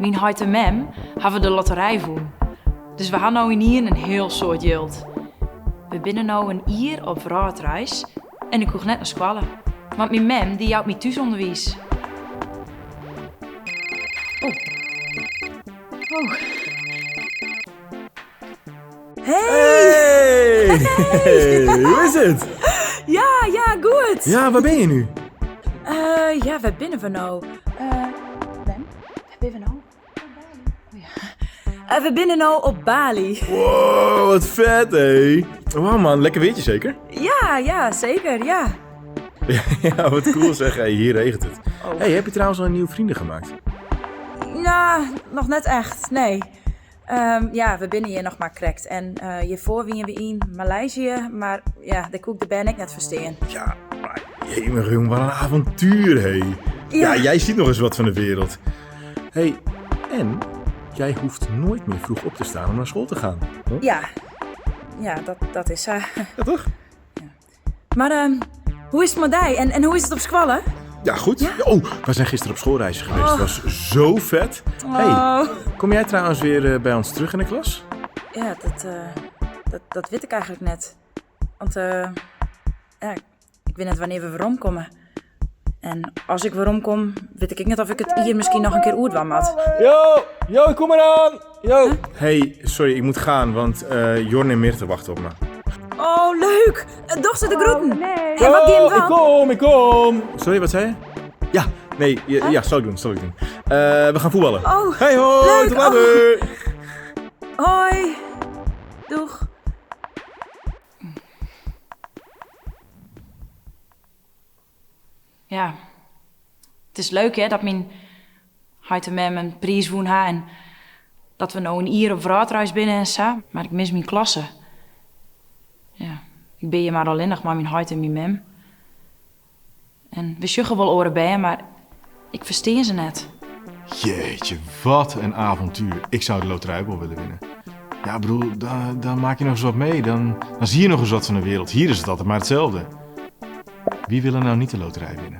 Mijn heid en mem hebben de loterij voen. Dus we gaan nou in hier een heel soort geld. We binnen nou een jaar op vraatreis en ik hoef net naar school. Want mijn mem die houdt mij thuisonderwijs. Oh. Hey! Hey, hoe is het? Ja, goed. Ja, waar ben je nu? Ja, waar binnen we nou? Ben? Waar binnen we nou? We binnen nou op Bali. Wow, wat vet, hé. Wauw, man, lekker weertje zeker? Ja, zeker, ja. Ja, wat cool zeg. Hey, hier regent het. Oh. Hey, heb je trouwens al een nieuwe vrienden gemaakt? Nou, nog net echt, nee. Ja, we binnen hier nog maar correct. En hiervoor wien we in Maleisië, maar ja, de koek ben ik net verstaan. Ja, maar jemig jong, wat een avontuur, hé. Ja, jij ziet nog eens wat van de wereld. Hey, en jij hoeft nooit meer vroeg op te staan om naar school te gaan. Huh? Ja, dat is... Ja, toch? Maar hoe is het met jij? En hoe is het op school? Ja, goed. Ja? Oh, we zijn gisteren op schoolreisje geweest. Het was zo vet. Hey, Oh. kom jij trouwens weer bij ons terug in de klas? Ja, dat weet ik eigenlijk net. Want ja, ik weet net wanneer we weer omkomen. En als ik weer omkom, weet ik niet of ik het hier misschien nog een keer oerdwam had. Yo, ik kom eraan. Yo. Hey, sorry, ik moet gaan, want Jorn en Mirte wachten op me. Oh, leuk! Doch ze de groeten. Oh, nee. En wat game van? Ik kom. Sorry, wat zei je? Ja, nee, ja, zal ik doen. We gaan voetballen. Oh, Hey, hoi, leuk. tot later. Hoi. Doeg. Ja, het is leuk hè, dat mijn heid en mem een prijs woen ha en dat we nou een jaar op vraatreis binnen en zo. Maar ik mis mijn klasse. Ja, ik ben hier maar alleen nog maar mijn heid en mijn mem. En we sjuggen wel oren bij, maar ik versteen ze net. Jeetje, wat een avontuur. Ik zou de loterij wel willen winnen. Ja, ik bedoel, dan maak je nog eens wat mee. Dan zie je nog eens wat van de wereld. Hier is het altijd maar hetzelfde. Wie wil er nou niet de loterij winnen?